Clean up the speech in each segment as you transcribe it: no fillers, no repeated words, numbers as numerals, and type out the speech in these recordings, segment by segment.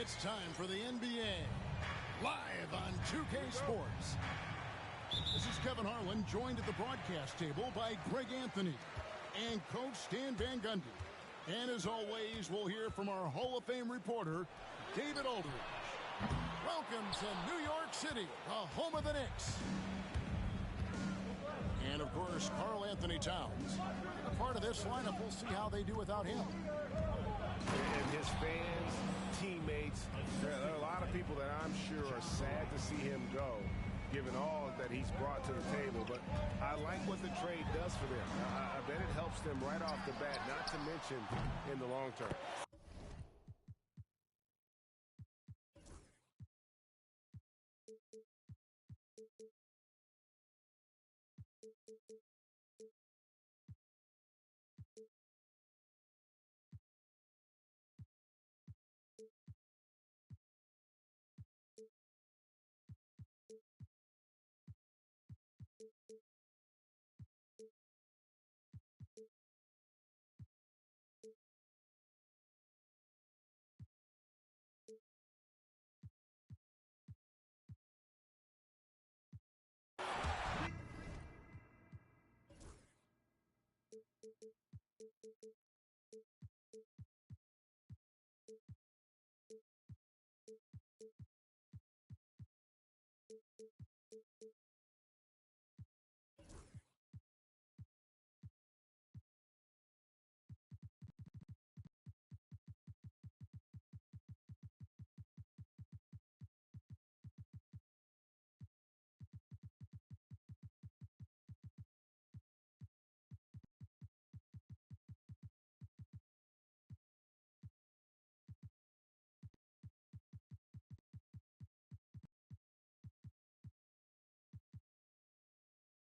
It's time for the NBA, live on 2K Sports. This is Kevin Harlan, joined at the broadcast table by Greg Anthony and Coach Stan Van Gundy. And as always, we'll hear from our Hall of Fame reporter, David Aldridge. Welcome to New York City, the home of the Knicks. And, of course, Karl Anthony Towns. A part of this lineup, we'll see how they do without him. And his fans, teammates, there are a lot of people that I'm sure are sad to see him go, given all that he's brought to the table. But I like what the trade does for them. I bet it helps them right off the bat, not to mention in the long term.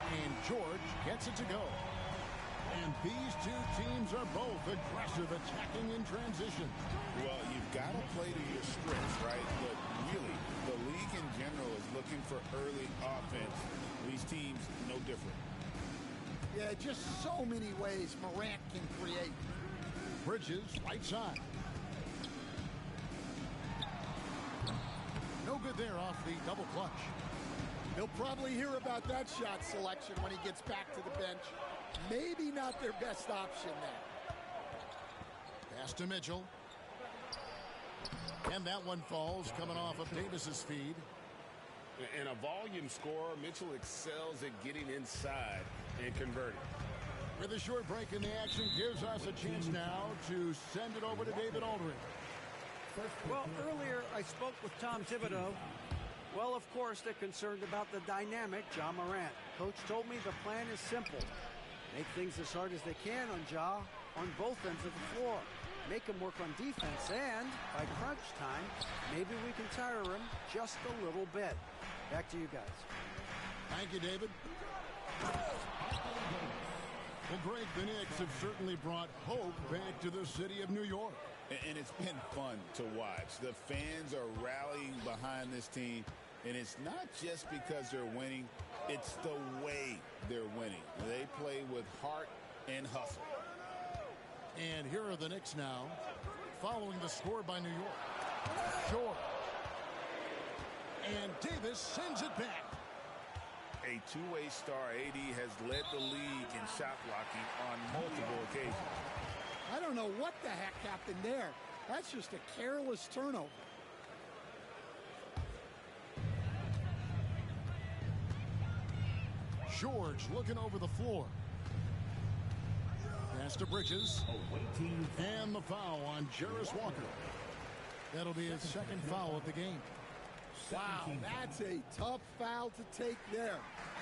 And George gets it to go. And these two teams are both aggressive, attacking in transition. Well, you've got to play to your strengths, right? But really, the league in general is looking for early offense. These teams, no different. Yeah, just so many ways Morant can create. Bridges, right side. No good there off the double clutch. He'll probably hear about that shot selection when he gets back to the bench. Maybe not their best option there. Pass to Mitchell. And that one falls, coming off of Davis's feed. And a volume scorer, Mitchell excels at getting inside and converting. With a short break in the action, gives us a chance now to send it over to David Aldridge. Well, earlier I spoke with Tom Thibodeau. Well, of course, they're concerned about the dynamic Ja Morant. Coach told me the plan is simple. Make things as hard as they can on Ja on both ends of the floor. Make him work on defense, and by crunch time, maybe we can tire him just a little bit. Back to you guys. Thank you, David. Well, Greg, the Knicks have certainly brought hope back to the city of New York. And it's been fun to watch. The fans are rallying behind this team. And it's not just because they're winning. It's the way they're winning. They play with heart and hustle. And here are the Knicks now, following the score by New York. Short. And Davis sends it back. A two-way star, AD, has led the league in shot blocking on multiple occasions. I don't know what the heck happened there. That's just a careless turnover. George looking over the floor. Pass to Bridges. And the foul on Jarace Walker. That'll be his second foul of the game. Wow, that's a tough foul to take there.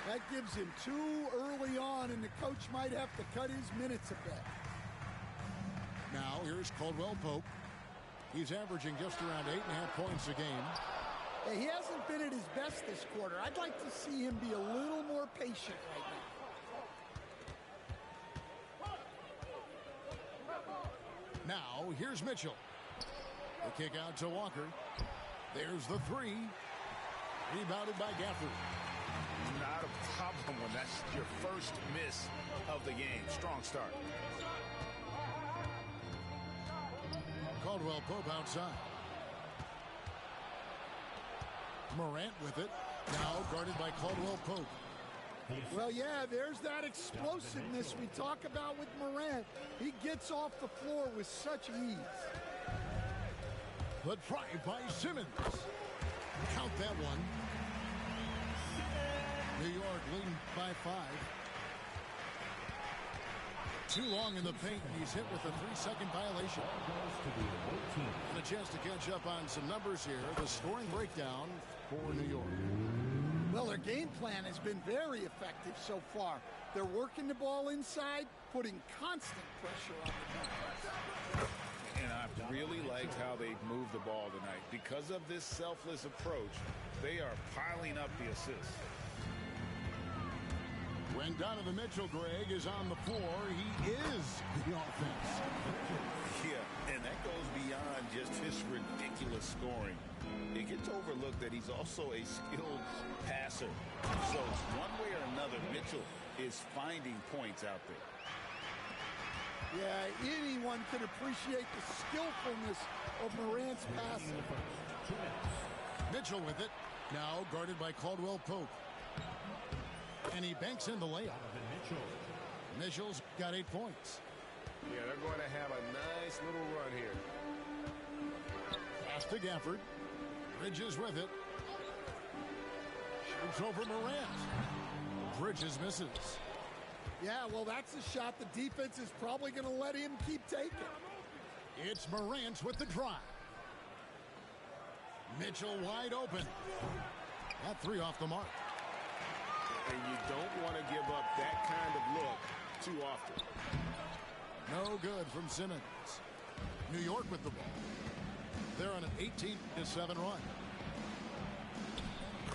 That gives him two early on, and the coach might have to cut his minutes a bit. Now, here's Caldwell Pope. He's averaging just around 8.5 points a game. Hey, he hasn't been at his best this quarter. I'd like to see him be a little more patient right now. Now, here's Mitchell. The kick out to Walker. There's the three. Rebounded by Gafford. Not a problem when that's your first miss of the game. Strong start. Caldwell Pope outside. Morant with it. Now guarded by Caldwell Pope. Well, yeah, there's that explosiveness we talk about with Morant. He gets off the floor with such ease. The drive by Simmons. Count that one. New York leading by 5. Too long in the paint. He's hit with a 3-second violation. And a chance to catch up on some numbers here. The scoring breakdown for New York. Well, their game plan has been very effective so far. They're working the ball inside, putting constant pressure on the defense. And I've really liked how they've moved the ball tonight. Because of this selfless approach, they are piling up the assists. When Donovan Mitchell, Greg, is on the floor, he is the offense. Yeah, and that goes beyond just his ridiculous scoring. It gets overlooked that he's also a skilled passer. So one way or another, Mitchell is finding points out there. Yeah, anyone can appreciate the skillfulness of Morant's passing. Mitchell with it. Now guarded by Caldwell Pope. And he banks in the layup. Mitchell's got 8 points. Yeah, they're going to have a nice little run here. Pass to Gafford. Bridges with it. Shoots over Morant. Bridges misses. Yeah, well, that's a shot the defense is probably going to let him keep taking. It's Morant with the drive. Mitchell wide open. That 3 off the mark. And you don't want to give up that kind of look too often. No good from Simmons. New York with the ball. They're on an 18-7 run.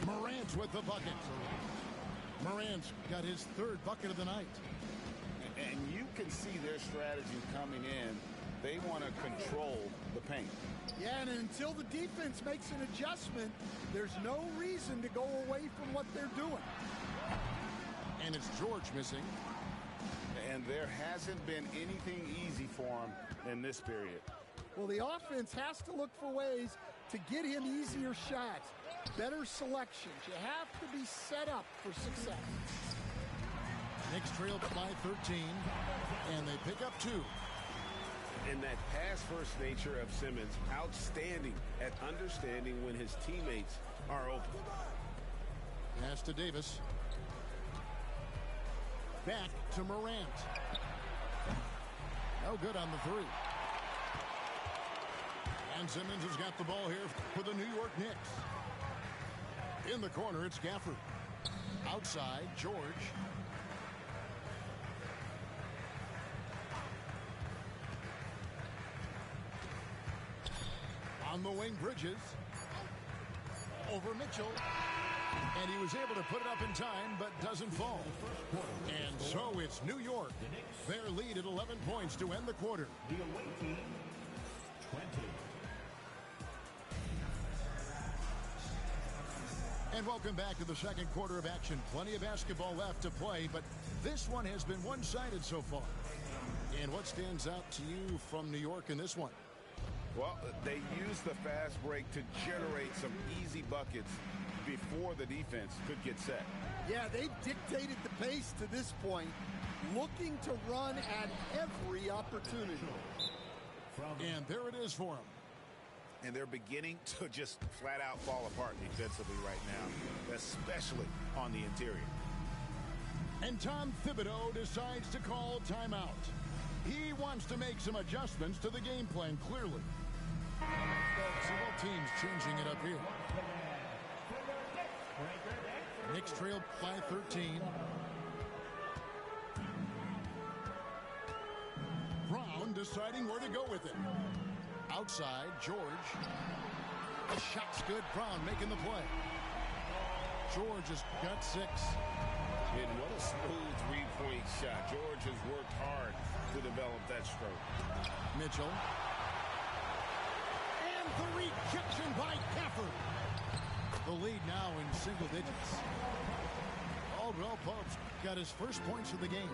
Morant with the bucket. Morant's got his 3rd bucket of the night. And you can see their strategy coming in. They want to control the paint. Yeah, and until the defense makes an adjustment, there's no reason to go away from what they're doing. And it's George missing. And there hasn't been anything easy for him in this period. Well, the offense has to look for ways to get him easier shots, better selections. You have to be set up for success. Knicks trail by 13, and they pick up 2. And that pass-first nature of Simmons, outstanding at understanding when his teammates are open. Pass to Davis. Back to Morant. No good on the 3. And Simmons has got the ball here for the New York Knicks. In the corner, it's Gafford. Outside, George. On the wing, Bridges. Over Mitchell. And he was able to put it up in time, but doesn't fall. And so it's New York. Their lead at 11 points to end the quarter. The away team, 20. And welcome back to the second quarter of action. Plenty of basketball left to play, but this one has been one-sided so far. And what stands out to you from New York in this one? Well, they used the fast break to generate some easy buckets before the defense could get set. Yeah, they've dictated the pace to this point, looking to run at every opportunity. And there it is for them. And they're beginning to just flat out fall apart defensively right now, especially on the interior. And Tom Thibodeau decides to call timeout. He wants to make some adjustments to the game plan, clearly. So both teams changing it up here. Knicks trail by 13. Brown deciding where to go with it. Outside, George. The shot's good. Brown making the play. George has got 6. And what a smooth three-point shot. George has worked hard to develop that stroke. Mitchell. And the rejection by Gafford. The lead now in single digits. Caldwell Pope's got his first points of the game.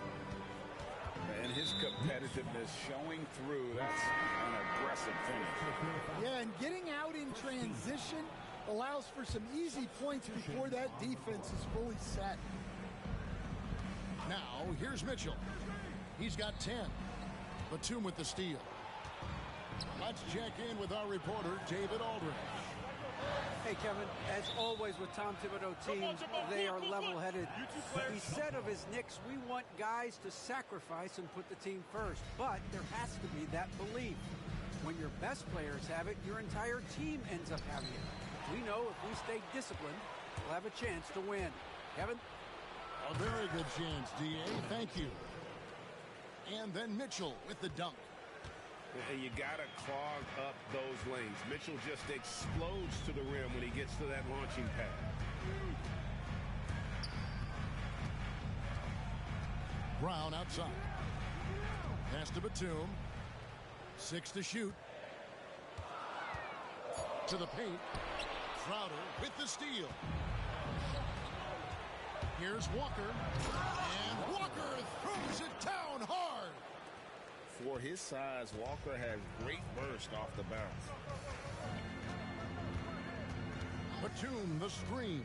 And his competitiveness showing through. That's an aggressive finish. Yeah, and getting out in transition allows for some easy points before that defense is fully set. Now, here's Mitchell. He's got 10. Batum with the steal. Let's check in with our reporter, David Aldridge. Hey, Kevin, as always with Tom Thibodeau teams, they are level-headed. He said of his Knicks, we want guys to sacrifice and put the team first. But there has to be that belief. When your best players have it, your entire team ends up having it. We know if we stay disciplined, we'll have a chance to win. Kevin? A very good chance, D.A. Thank you. And then Mitchell with the dunk. And you got to clog up those lanes. Mitchell just explodes to the rim when he gets to that launching pad. Brown outside. Pass to Batum. 6 to shoot. To the paint. Crowder with the steal. Here's Walker. And Walker throws it down hard. For his size, Walker has great burst off the bounce. Batum, the screen.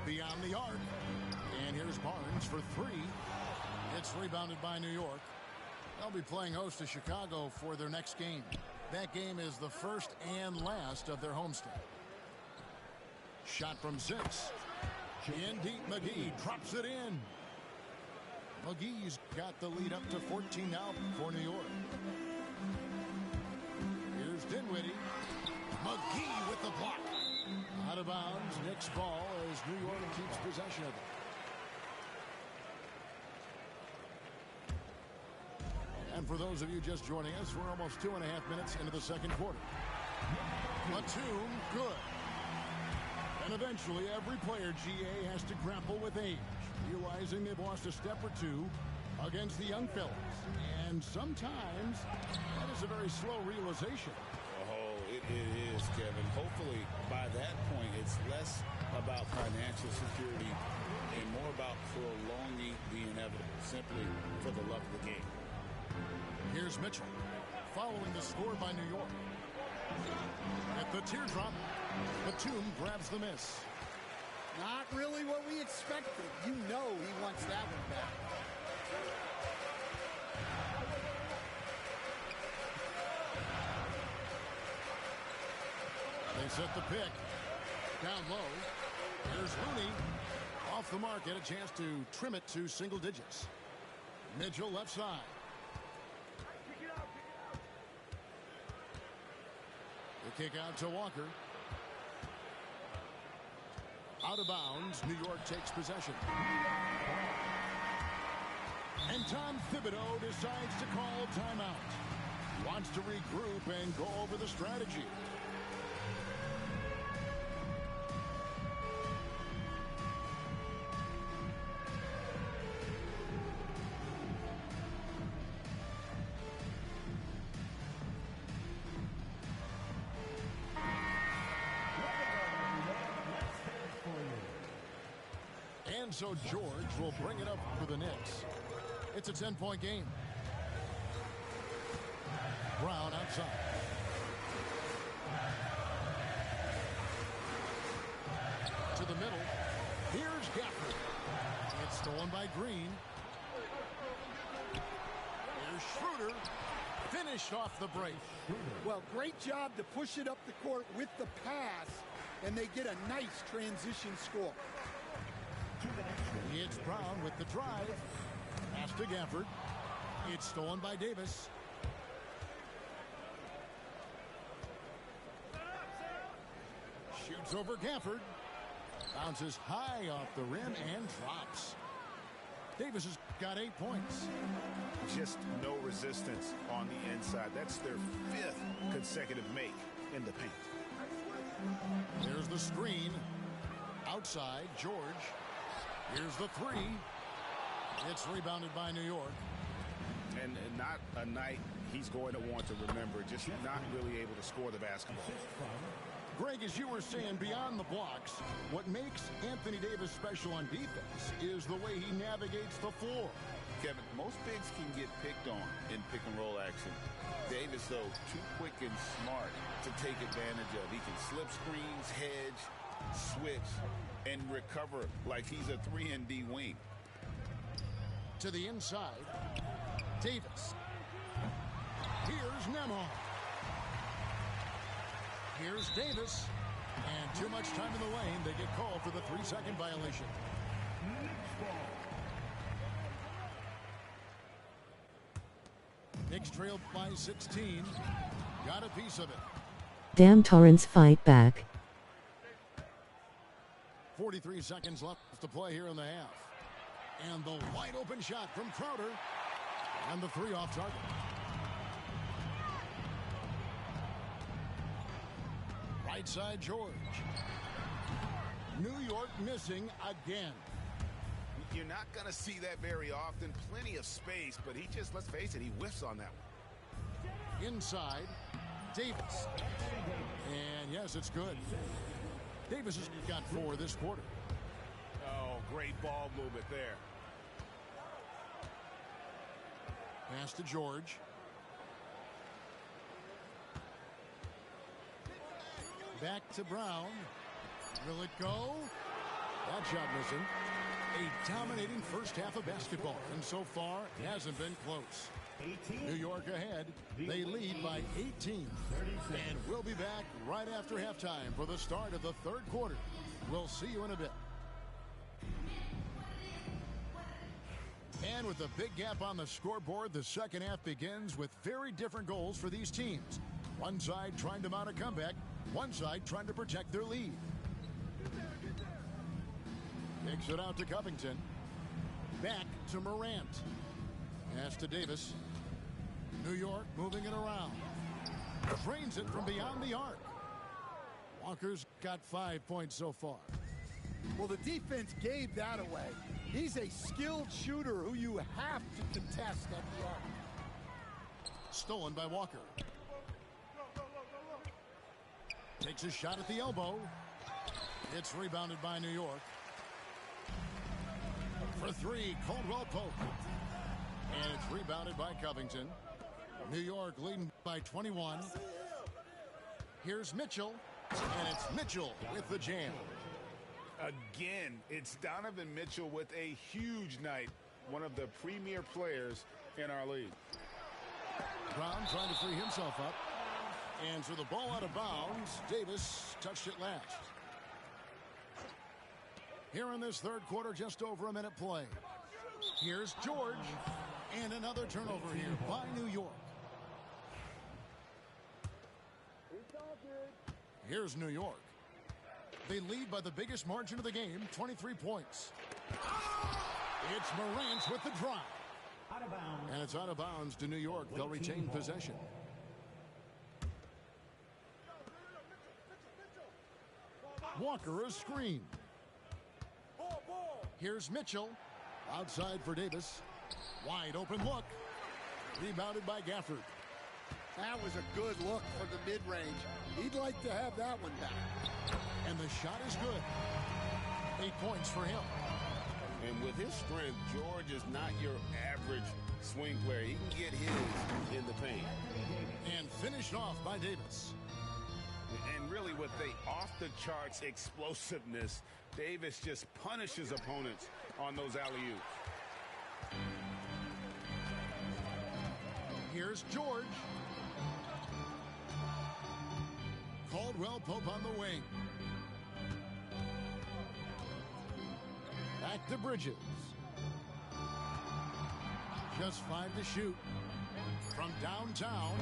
Beyond the arc. And here's Barnes for 3. It's rebounded by New York. They'll be playing host to Chicago for their next game. That game is the first and last of their homestand. Shot from 6. In deep, McGee drops it in. McGee's got the lead up to 14 now for New York. Here's Dinwiddie. McGee with the block. Out of bounds, Knicks ball as New York keeps possession of it. And for those of you just joining us, we're almost 2.5 minutes into the second quarter. Batum, good. And eventually, every player, GA, has to grapple with age, realizing they've lost a step or two against the young fellas. And sometimes, that is a very slow realization. Oh, it is, Kevin. Hopefully, by that point, it's less about financial security and more about prolonging the inevitable, simply for the love of the game. Here's Mitchell, following the score by New York. At the teardrop, Batum grabs the miss. Not really what we expected. You know he wants that one back. They set the pick. Down low. Here's Looney. Off the mark, get a chance to trim it to single digits. Mitchell left side. The kick out to Walker. Out of bounds, New York takes possession. And Tom Thibodeau decides to call timeout. Wants to regroup and go over the strategy. And so George will bring it up for the Knicks. It's a 10-point game. Brown outside. To the middle. Here's Gafford. It's stolen by Green. Here's Schroeder. Finished off the break. Well, great job to push it up the court with the pass, and they get a nice transition score. It's Brown with the drive. Pass to Gafford. It's stolen by Davis. Shoots over Gafford. Bounces high off the rim and drops. Davis has got 8 points. Just no resistance on the inside. That's their 5th consecutive make in the paint. There's the screen. Outside, George. Here's the 3. It's rebounded by New York. And not a night he's going to want to remember. Just not really able to score the basketball. Greg, as you were saying, beyond the blocks, what makes Anthony Davis special on defense is the way he navigates the floor. Kevin, most bigs can get picked on in pick-and-roll action. Davis, though, too quick and smart to take advantage of. He can slip screens, hedge, switch, and recover like he's a 3-and-D wing. To the inside, Davis. Here's Nembhard. Here's Davis. And too much time in the lane. They get called for the 3-second violation. Knicks trailed by 16. Got a piece of it. Damn Torrance, fight back. 43 seconds left to play here in the half. And the wide open shot from Crowder. And the 3 off target. Right side George. New York missing again. You're not going to see that very often. Plenty of space, but he just, let's face it, he whiffs on that one. Inside, Davis. And yes, it's good. Davis has got 4 this quarter. Oh, great ball movement there. Pass to George. Back to Brown. Will it go? That shot missing. A dominating first half of basketball, and so far it hasn't been close. New York ahead. They lead by 18. And we'll be back right after halftime for the start of the third quarter. We'll see you in a bit. And with a big gap on the scoreboard, the second half begins with very different goals for these teams. One side trying to mount a comeback, one side trying to protect their lead. Kicks it out to Covington. Back to Morant. Pass to Davis. New York moving it around. Drains it from beyond the arc. Walker's got 5 points so far. Well, the defense gave that away. He's a skilled shooter who you have to contest at the arc. Stolen by Walker. Takes a shot at the elbow. It's rebounded by New York. For 3, Caldwell Pope. And it's rebounded by Covington. New York leading by 21. Here's Mitchell. And it's Mitchell with the jam. Again, it's Donovan Mitchell with a huge night. One of the premier players in our league. Brown trying to free himself up. And so the ball out of bounds. Davis touched it last. Here in this third quarter, just over a minute play. Here's George. And another turnover here by New York. Here's New York. They lead by the biggest margin of the game, 23 points. It's Morant with the drive. And it's out of bounds to New York. They'll retain possession. Walker a screen. Here's Mitchell. Outside for Davis. Wide open look. Rebounded by Gafford. That was a good look for the mid-range. He'd like to have that one back. And the shot is good. 8 points for him. And with his strength, George is not your average swing player. He can get his in the paint. And finished off by Davis. And really with the off-the-charts explosiveness, Davis just punishes opponents on those alley-oops. Here's George. Caldwell Pope on the wing. Back to Bridges. Just 5 to shoot. From downtown.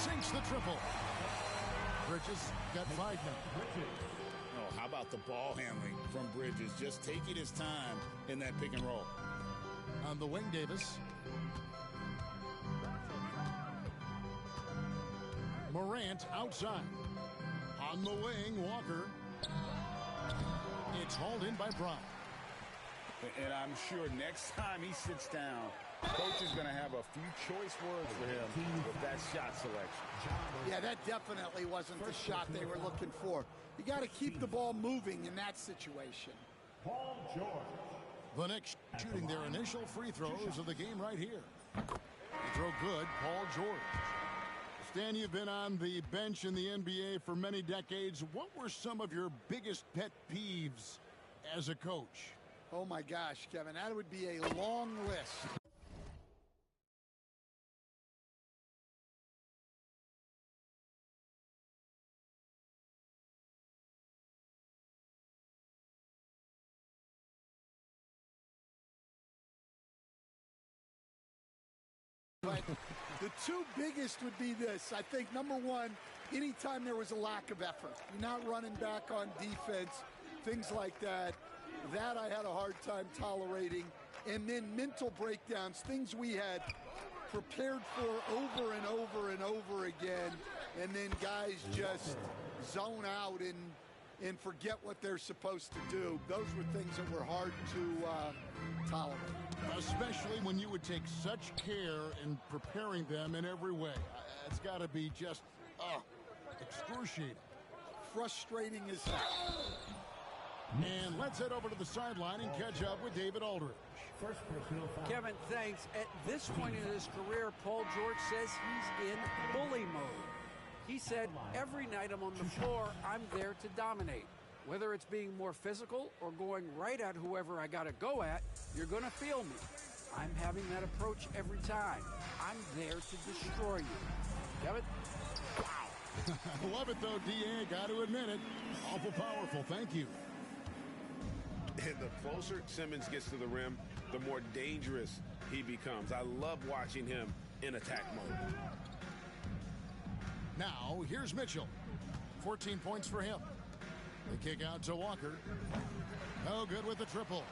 Sinks the triple. Bridges got 5 now. Oh, how about the ball handling from Bridges? Just taking his time in that pick and roll. On the wing, Davis. Morant outside. On the wing, Walker. It's hauled in by Brown. And I'm sure next time he sits down, coach is going to have a few choice words for him with that shot selection. Yeah, that definitely wasn't the shot they were looking for. You got to keep the ball moving in that situation. Paul George. The Knicks shooting their initial free throws of the game right here. They throw good, Paul George. Stan, you've been on the bench in the NBA for many decades. What were some of your biggest pet peeves as a coach? Oh, my gosh, Kevin, that would be a long list. But the two biggest would be this. I think, number one, anytime there was a lack of effort, you're not running back on defense, things like that, that I had a hard time tolerating. And then mental breakdowns, things we had prepared for over and over and over again, and then guys just zone out and forget what they're supposed to do. Those were things that were hard to tolerate. Especially when you would take such care in preparing them in every way. It's got to be just excruciating. Frustrating as hell. And let's head over to the sideline and catch up with David Aldridge. First personal foul. Kevin, thanks. At this point in his career, Paul George says he's in bully mode. He said, every night I'm on the floor, I'm there to dominate. Whether it's being more physical or going right at whoever I got to go at, you're going to feel me. I'm having that approach every time. I'm there to destroy you. Kevin? Wow. I love it, though, D.A. Got to admit it. Awful powerful. Thank you. And the closer Simmons gets to the rim, the more dangerous he becomes. I love watching him in attack mode. Now, here's Mitchell. 14 points for him. The kick out to Walker. No good with the triple.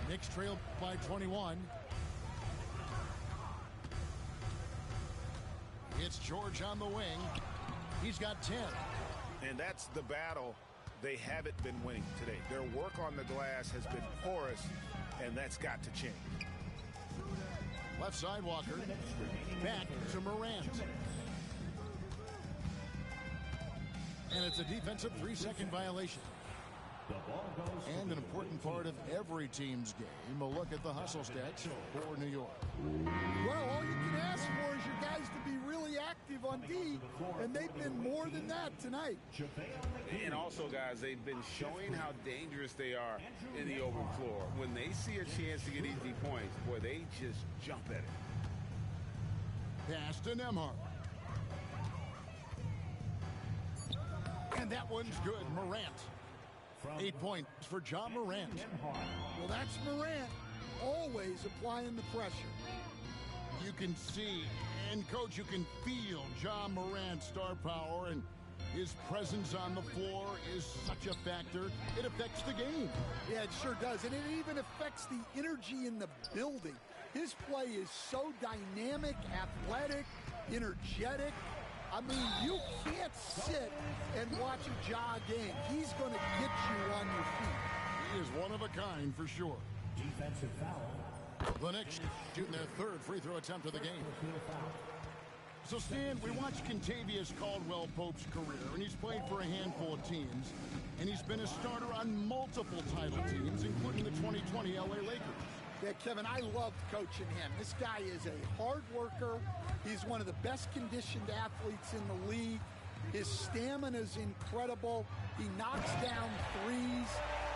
Knicks trail by 21. It's George on the wing. He's got 10. And that's the battle they haven't been winning today. Their work on the glass has been porous, and that's got to change. Left side Walker. Back to Morant. And it's a defensive 3-second violation. And an important part of every team's game, a look at the hustle stats for New York. Well, all you can ask for is your guys to be really active on D, and they've been more than that tonight. And also, guys, they've been showing how dangerous they are in the open floor. When they see a chance to get easy points, boy, they just jump at it. Pass to Nembhard. And that one's good. Morant. 8 points for John Morant. Well, that's Morant, always applying the pressure. You can see, and Coach, you can feel John Morant's star power, and his presence on the floor is such a factor. It affects the game. Yeah, it sure does, and it even affects the energy in the building. His play is so dynamic, athletic, energetic. I mean, you can't sit and watch a Ja game. He's going to get you on your feet. He is one of a kind for sure. Defensive foul. The Knicks shooting their third free throw attempt of the game. So, Stan, we watched Kentavious Caldwell-Pope's career, and he's played for a handful of teams, and he's been a starter on multiple title teams, including the 2020 LA Lakers. Yeah, Kevin, I loved coaching him. This guy is a hard worker. He's one of the best conditioned athletes in the league. His stamina is incredible. He knocks down threes.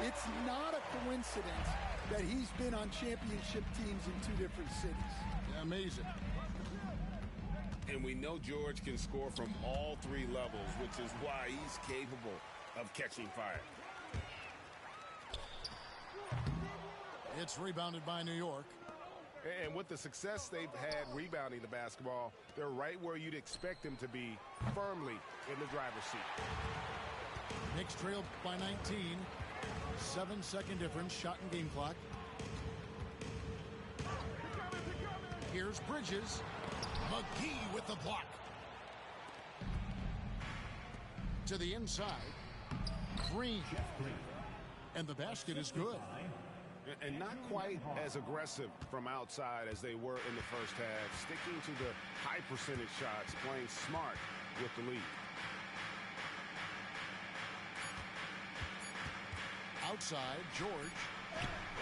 It's not a coincidence that he's been on championship teams in 2 different cities. Yeah, amazing. And we know George can score from all 3 levels, which is why he's capable of catching fire. It's rebounded by New York. And with the success they've had rebounding the basketball, they're right where you'd expect them to be, firmly in the driver's seat. Knicks trail by 19. 7-second difference, shot and game clock. Here's Bridges. McGee with the block. To the inside. Green. And the basket is good. And not quite as aggressive from outside as they were in the first half, sticking to the high percentage shots, playing smart with the lead. Outside, George.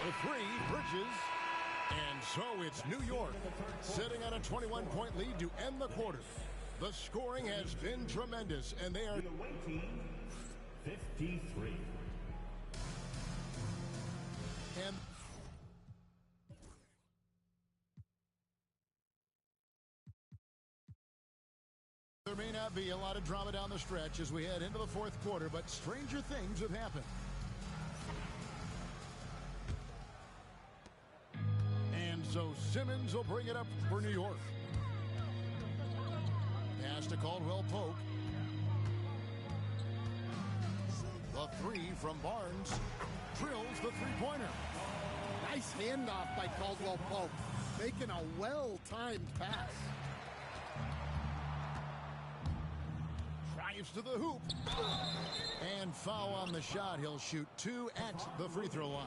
The three, Bridges. And so it's New York sitting on a 21-point lead to end the quarter. The scoring has been tremendous, and they are... The away team, 53. And there may not be a lot of drama down the stretch as we head into the fourth quarter, but stranger things have happened. And so Simmons will bring it up for New York. Pass to Caldwell Pope. The three from Barnes. Drills the three-pointer. Nice handoff by Caldwell Pope, making a well-timed pass. Drives to the hoop. And foul on the shot. He'll shoot 2 at the free throw line.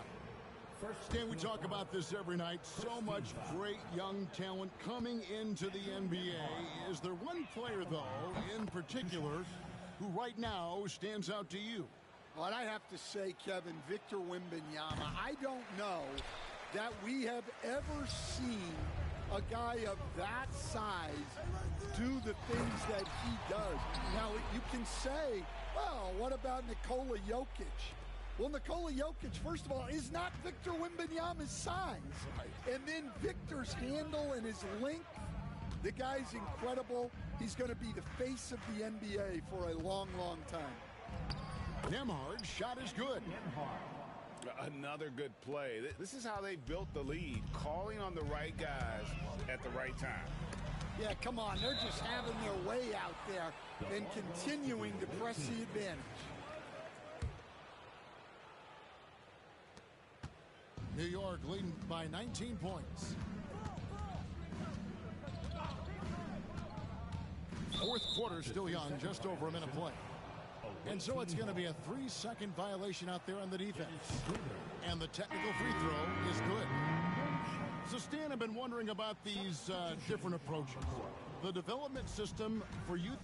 Stan, we talk about this every night. So much great young talent coming into the NBA. Is there one player, though, in particular, who right now stands out to you? Well, I have to say, Kevin, Victor Wembanyama, I don't know that we have ever seen a guy of that size do the things that he does. Now, you can say, well, what about Nikola Jokic? Well, Nikola Jokic, first of all, is not Victor Wembanyama's size. Right. And then Victor's handle and his length, the guy's incredible. He's going to be the face of the NBA for a long, long time. Nembhard's shot is good. Another good play. This is how they built the lead, calling on the right guys at the right time. Yeah, come on. They're just having their way out there and continuing to press the advantage. New York leading by 19 points. Fourth quarter still young, just over a minute play. And so it's going to be a 3-second violation out there on the defense. And the technical free throw is good. So, Stan, I've been wondering about these different approaches. The development system for youth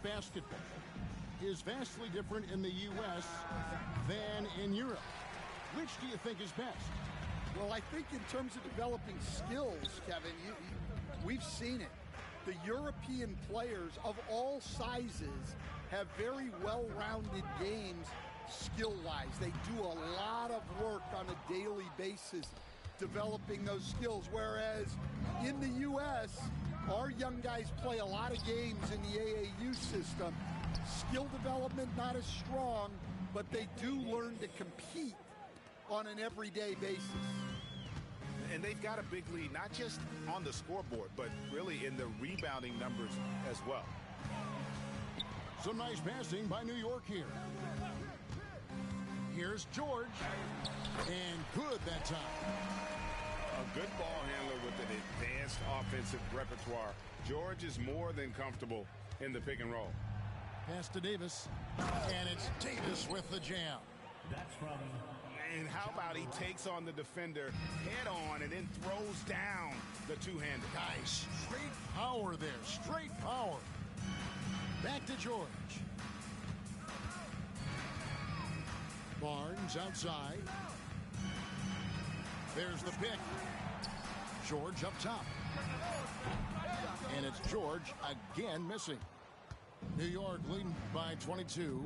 basketball is vastly different in the U.S. than in Europe. Which do you think is best? Well, I think in terms of developing skills, Kevin, we've seen it. The European players of all sizes have very well-rounded games skill-wise. They do a lot of work on a daily basis developing those skills, whereas in the U.S., our young guys play a lot of games in the AAU system. Skill development not as strong, but they do learn to compete on an everyday basis. And they've got a big lead, not just on the scoreboard, but really in the rebounding numbers as well. Some nice passing by New York here. Here's George. And good that time. A good ball handler with an advanced offensive repertoire. George is more than comfortable in the pick and roll. Pass to Davis. And it's Davis with the jam. That's from... And how about he takes on the defender head on and then throws down the two-handed. Nice. Straight power there. Straight power. Back to George. Barnes outside. There's the pick. George up top. And it's George again missing. New York leading by 22.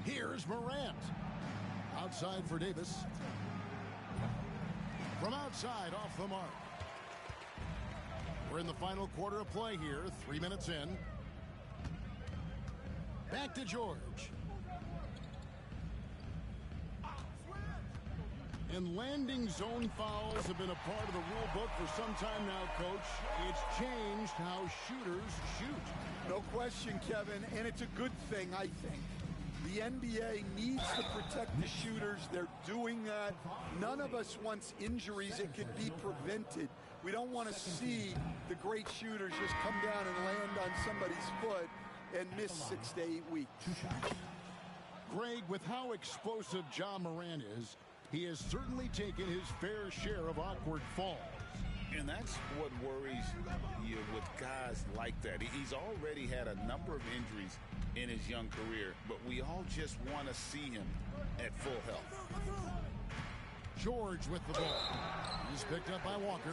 Here's Morant. Outside for Davis. From outside, off the mark. We're in the final quarter of play here. 3 minutes in. Back to George. And landing zone fouls have been a part of the rule book for some time now, Coach. It's changed how shooters shoot. No question, Kevin, and it's a good thing, I think. The NBA needs to protect the shooters. They're doing that. None of us wants injuries that could be prevented. We don't want to see the great shooters just come down and land on somebody's foot and miss 6 to 8 weeks. Greg, with how explosive Ja Morant is, he has certainly taken his fair share of awkward falls. And that's what worries you with guys like that. He's already had a number of injuries in his young career, but we all just want to see him at full health. George with the ball. He's picked up by Walker.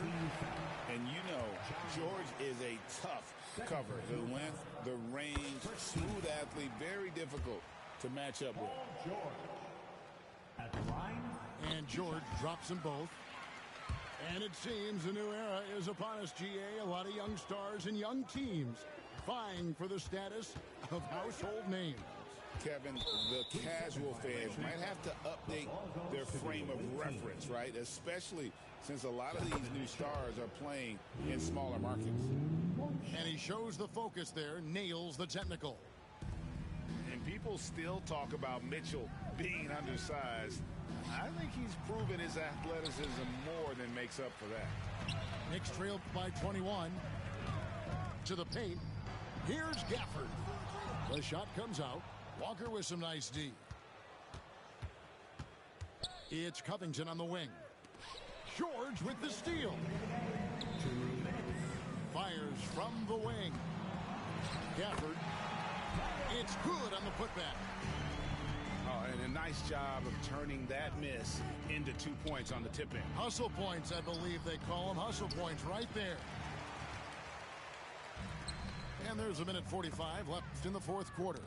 And you know, George is a tough cover. The length, the range, smooth athlete, very difficult to match up with. George at the line. And George drops them both. And it seems a new era is upon us, GA. A lot of young stars and young teams vying for the status of household names. Kevin, the casual fans might have to update their frame of reference, right? Especially since a lot of these new stars are playing in smaller markets. And he shows the focus there, nails the technical. And people still talk about Mitchell being undersized. I think he's proven his athleticism more than makes up for that. Knicks trailed by 21. To the paint. Here's Gafford. The shot comes out. Walker with some nice D. It's Covington on the wing. George with the steal. Fires from the wing. Gafford. It's good on the putback. Oh, and a nice job of turning that miss into 2 points on the tip-in. Hustle points, I believe they call them. Hustle points right there. And there's a minute 45 left in the fourth quarter.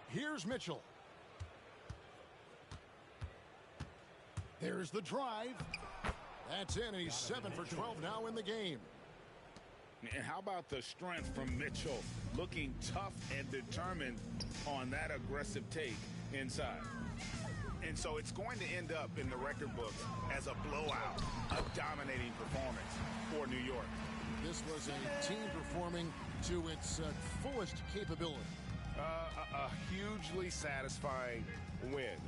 Here's Mitchell. There's the drive. That's in, and he's 7 for 12 now in the game. And how about the strength from Mitchell, looking tough and determined on that aggressive take inside. And so it's going to end up in the record books as a blowout, a dominating performance for New York. This was a team performing to its fullest capability. A hugely satisfying win.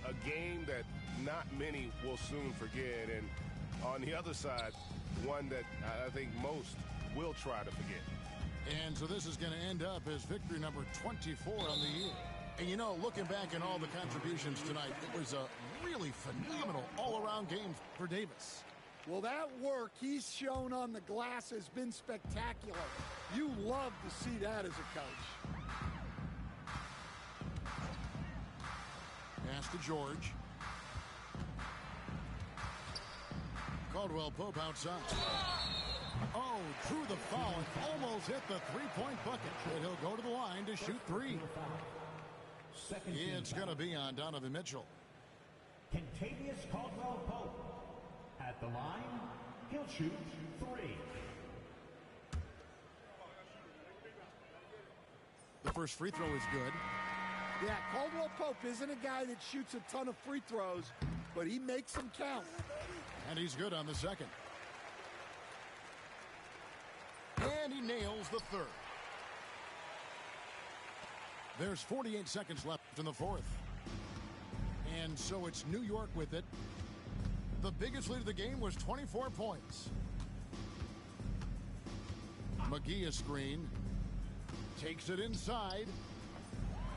A game that not many will soon forget. And on the other side, one that I think most will try to forget. And so this is going to end up as victory number 24 on the year. And you know, looking back at all the contributions tonight, it was a really phenomenal all-around game for Davis. Well, that work he's shown on the glass has been spectacular. You love to see that as a coach. Pass to George. Caldwell Pope outside. Oh, drew the foul and almost hit the three-point bucket. But he'll go to the line to shoot three. It's going to be on Donovan Mitchell. Kentavious Caldwell Pope at the line. He'll shoot three. The first free throw is good. Yeah, Caldwell Pope isn't a guy that shoots a ton of free throws, but he makes them count. And he's good on the second. And he nails the third. There's 48 seconds left in the fourth. And so it's New York with it. The biggest lead of the game was 24 points. McGee a screen. Takes it inside.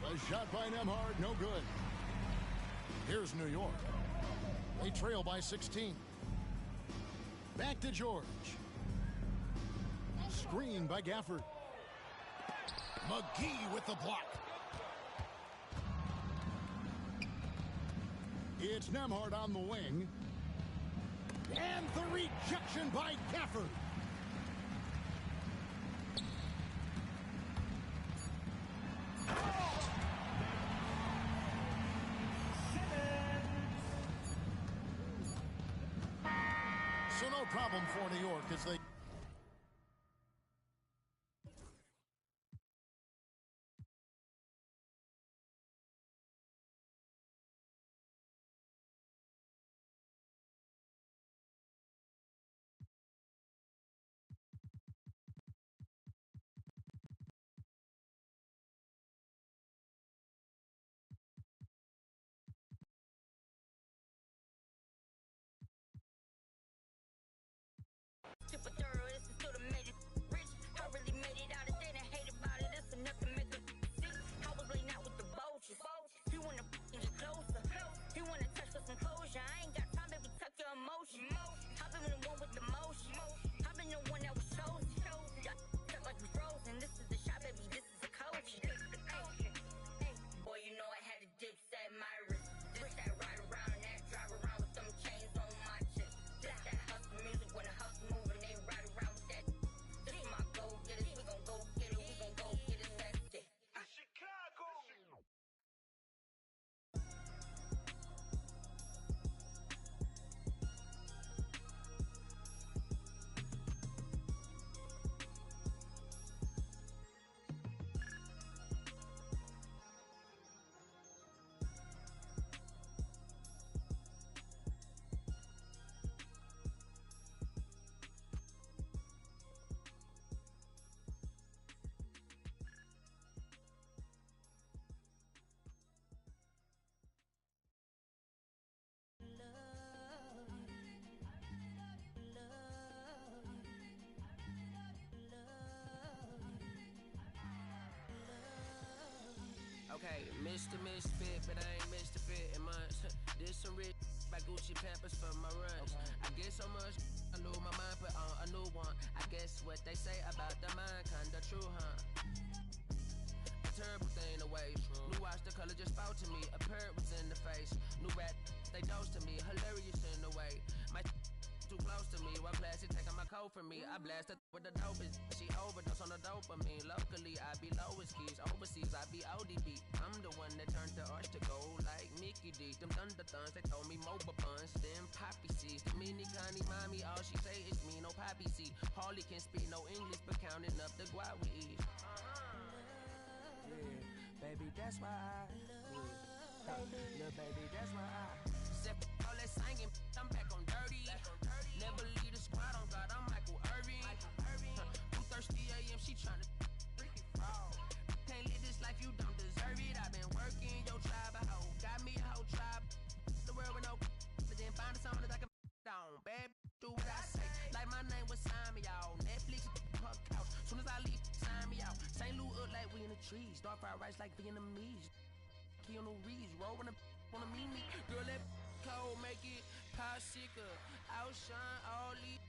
A shot by Nembhard, no good. Here's New York. They trail by 16. Back to George. Screen by Gafford. McGee with the block. It's Nembhard on the wing. And the rejection by Gafford. So no problem for New York as they... Tip of 30. Okay, Mr. Misfit, but I ain't Mr. Fit in months. This some rich by Gucci Pampers for my runs. I get so much, I lose my mind, put on a new one. I guess what they say about the mind, kinda true, huh? A terrible thing away. New watch, the color just spoke to me. A parrot was in the face. New rat, they dose to me. Hilarious in the way. My too close to me. While classy taking my coat from me. I blast her with the dopest. She overdose on the dopamine. Locally, I be lowest keys. Overseas, I be ODB. I'm the one that turned the arch to gold like Mickey D. Them thunder thuns, they told me mobile buns. Them poppy seeds. The mini Connie mommy, all she say is me, no poppy seed. Hardly can speak no English, but counting up the guap we eat. Yeah, baby, that's why I little baby, that's why I said all that singing, I'm back on dirty. Never leave the squad on God, I'm Michael Irving. 2:30 a.m. she tryna can't live this life, you don't deserve it. I've been working your tribe, a hoe. Got me a whole tribe. The world with no but then find something that I can down. Bad do what I say. Like my name was sign me out. Netflix her couch. Soon as I leave, sign me out. St. Louis up like we in the trees. Dark fried rice like Vietnamese. Keanu Reeves, rolling up wanna meet me. Girl, that cold make it popsicle. Outshine all these